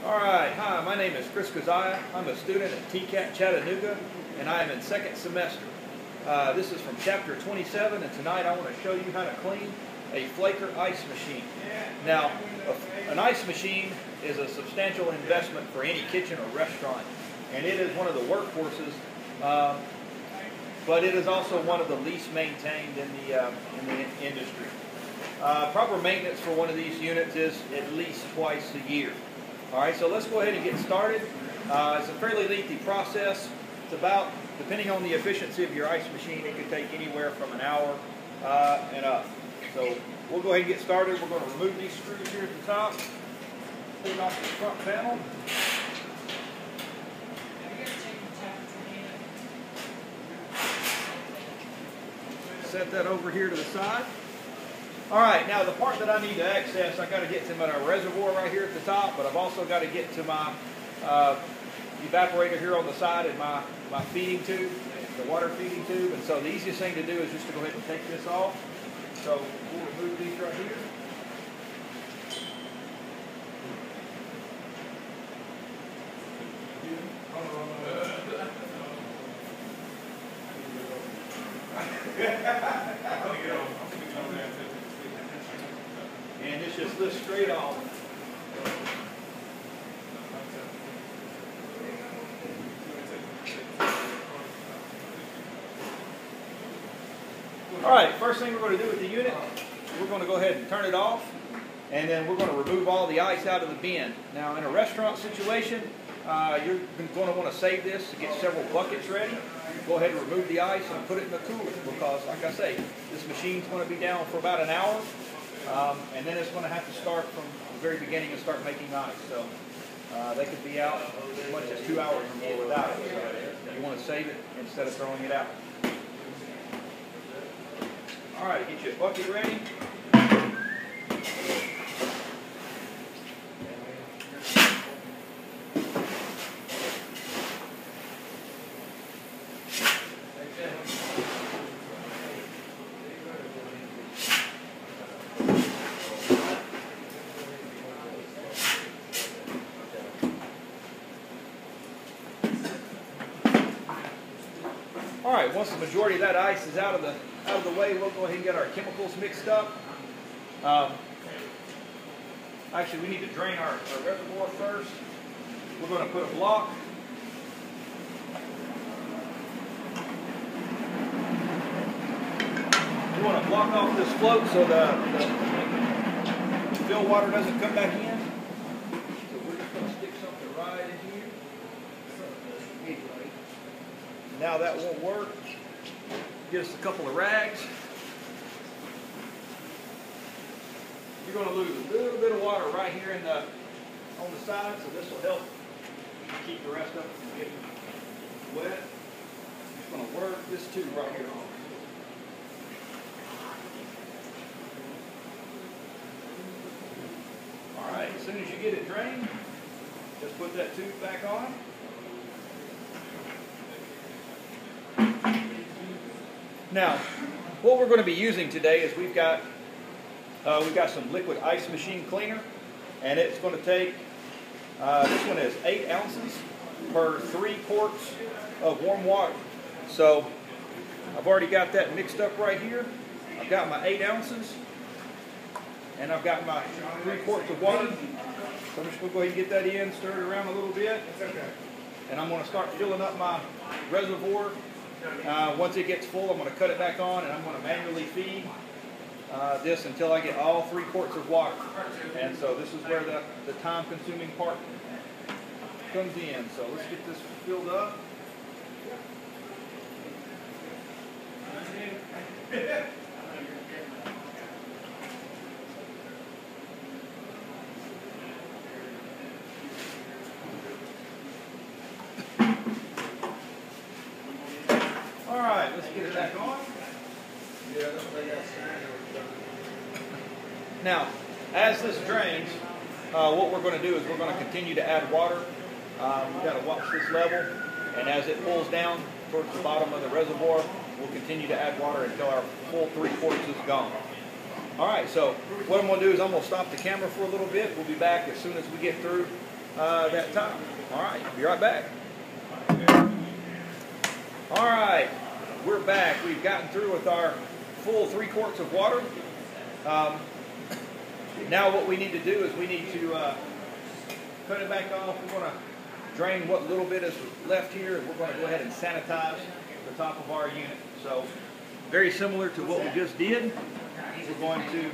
All right, hi, my name is Chris Keziah. I'm a student at TCAT Chattanooga, and I am in second semester. This is from chapter 27, and tonight I want to show you how to clean a Flaker ice machine. Now, an ice machine is a substantial investment for any kitchen or restaurant, and it is one of the workhorses, but it is also one of the least maintained in the industry. Proper maintenance for one of these units is at least twice a year. All right, so let's go ahead and get started. It's a fairly lengthy process. It's about, depending on the efficiency of your ice machine, it could take anywhere from an hour and up. So we'll go ahead and get started. We're going to remove these screws here at the top, pull off the front panel. Set that over here to the side. All right, now the part that I need to access, I got to get to my reservoir right here at the top, but I've also got to get to my evaporator here on the side and my feeding tube, the water feeding tube. And so the easiest thing to do is just to go ahead and take this off. So we'll remove these right here. And this just lifts straight off. All right, first thing we're going to do with the unit, we're going to go ahead and turn it off, and then we're going to remove all the ice out of the bin. Now, in a restaurant situation, you're going to want to save this to get several buckets ready. Go ahead and remove the ice and put it in the cooler because, like I say, this machine's going to be down for about an hour, and then it's going to have to start from the very beginning and start making ice. So they could be out as much as 2 hours or more without it. So you want to save it instead of throwing it out. All right, get your bucket ready. All right, once the majority of that ice is out of the way, we'll go ahead and get our chemicals mixed up. Actually, we need to drain our reservoir first. We're going to put a block. We want to block off this float so the fill water doesn't come back in. So we're just going to stick something right in here. Now that won't work. Get us a couple of rags. You're going to lose a little bit of water right here on the side, so this will help keep the rest of it from getting wet. I'm just going to work this tube right here on. All right, as soon as you get it drained, just put that tube back on. Now, what we're going to be using today is we've got some liquid ice machine cleaner, and it's going to take, this one is 8 ounces per 3 quarts of warm water. So I've already got that mixed up right here. I've got my 8 ounces, and I've got my 3 quarts of water. So I'm just going to go ahead and get that in, stir it around a little bit, and I'm going to start filling up my reservoir. Once it gets full, I'm going to cut it back on, and I'm going to manually feed this until I get all 3 quarts of water. And so this is where the time-consuming part comes in. So let's get this filled up. All right, let's get it back on. Now, as this drains, what we're going to do is we're going to continue to add water. We've got to watch this level, and as it pulls down towards the bottom of the reservoir, we'll continue to add water until our full 3 quarts is gone. All right, so what I'm going to do is I'm going to stop the camera for a little bit. We'll be back as soon as we get through that time. All right, be right back. All right, we're back. We've gotten through with our full 3 quarts of water. Now what we need to do is we need to cut it back off. We're going to drain what little bit is left here, and we're going to go ahead and sanitize the top of our unit. So very similar to what we just did. We're going to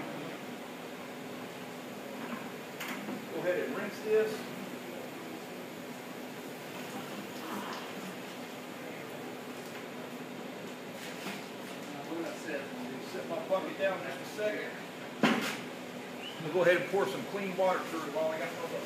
go ahead and rinse this. Set my bucket down just a second. We'll go ahead and pour some clean water through it while I got my bucket.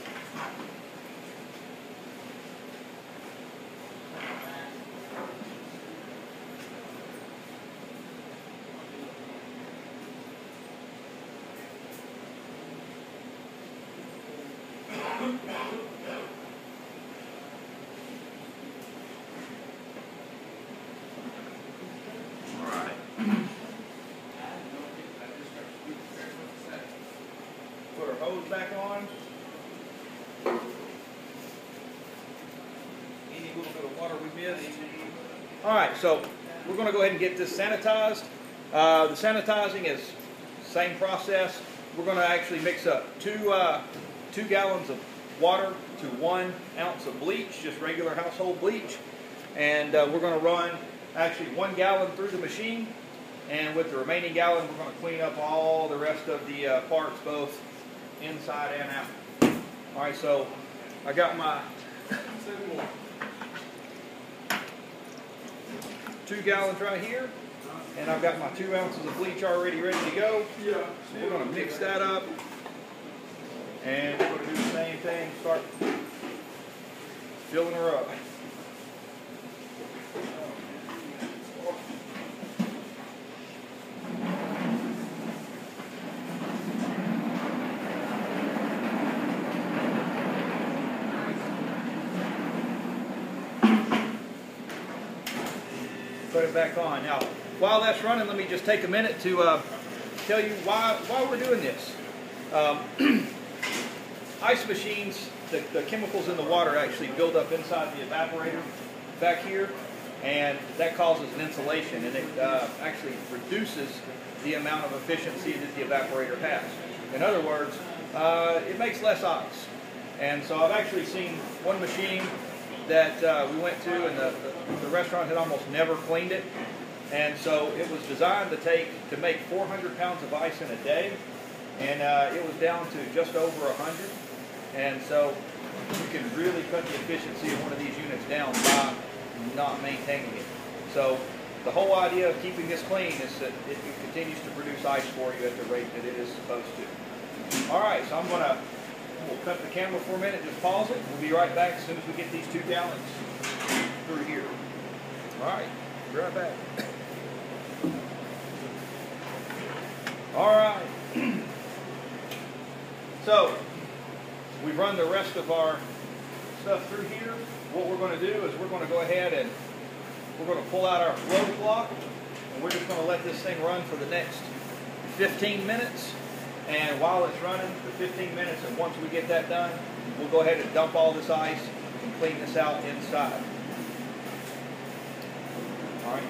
Put our hose back on. Any little bit of water we missed. Alright, so we're going to go ahead and get this sanitized. The sanitizing is same process. We're going to actually mix up 2 gallons of water to 1 ounce of bleach, just regular household bleach. And we're going to run actually 1 gallon through the machine. And with the remaining gallon, we're going to clean up all the rest of the parts, both inside and out. All right, so I got my 2 gallons right here, and I've got my 2 ounces of bleach already ready to go. So we're going to mix that up, and we're going to do the same thing, start filling her up. Put it back on. Now, while that's running, let me just take a minute to tell you why we're doing this. Ice machines, the chemicals in the water actually build up inside the evaporator back here, and that causes an insulation, and it actually reduces the amount of efficiency that the evaporator has. In other words, it makes less ice. And so I've actually seen one machine that we went to, and the restaurant had almost never cleaned it, and so it was designed to make 400 pounds of ice in a day, and it was down to just over 100, and so you can really cut the efficiency of one of these units down by not maintaining it. So the whole idea of keeping this clean is that it continues to produce ice for you at the rate that it is supposed to. All right, so we'll cut the camera for a minute, just pause it. We'll be right back as soon as we get these 2 gallons through here. All right, be right back. All right. So, we've run the rest of our stuff through here. What we're going to do is we're going to go ahead and we're going to pull out our flow block, and we're just going to let this thing run for the next 15 minutes. And while it's running for 15 minutes, and once we get that done, we'll go ahead and dump all this ice and clean this out inside. All right.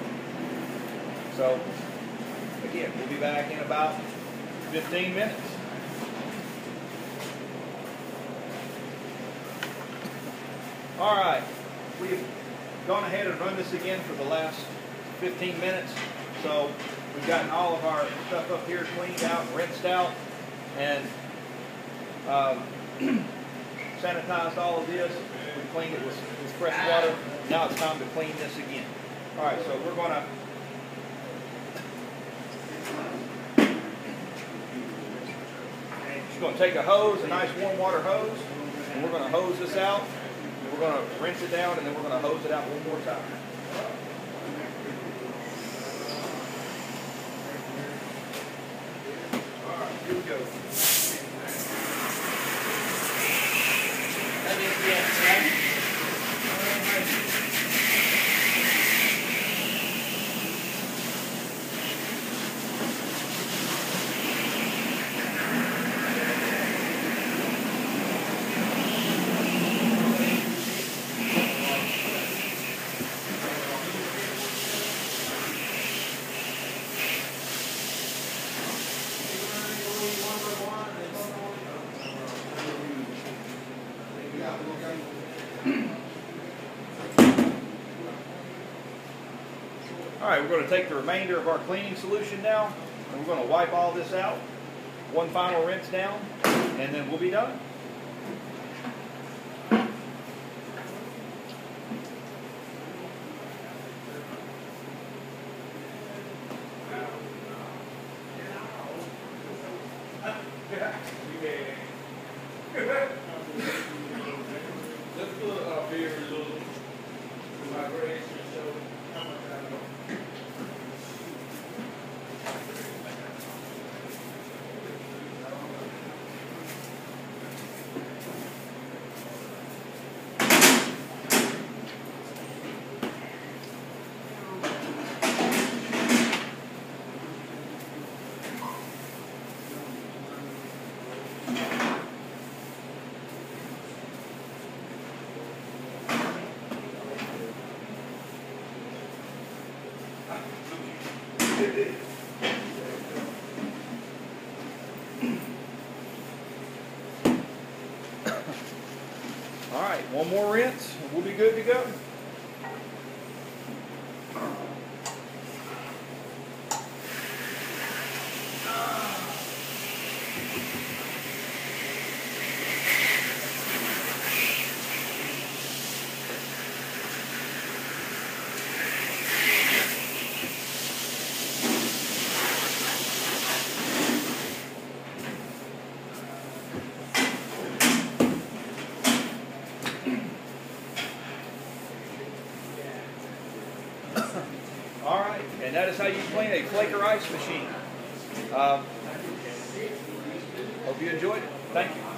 So, again, we'll be back in about 15 minutes. All right. We've gone ahead and run this again for the last 15 minutes. So, we've gotten all of our stuff up here cleaned out, rinsed out, and sanitized all of this. We cleaned it with fresh water. Now it's time to clean this again. All right, so we're going to just going to take a hose, a nice warm water hose, and we're going to hose this out. We're going to rinse it down, and then we're going to hose it out one more time. Here we go. That is the end, right? All right, we're going to take the remainder of our cleaning solution now, and we're going to wipe all this out. One final rinse down, and then we'll be done. Let's put a beer a little vibration show how much I know. All right, one more rinse, and we'll be good to go. All right, and that is how you clean a Flaker ice machine. Hope you enjoyed it. Thank you.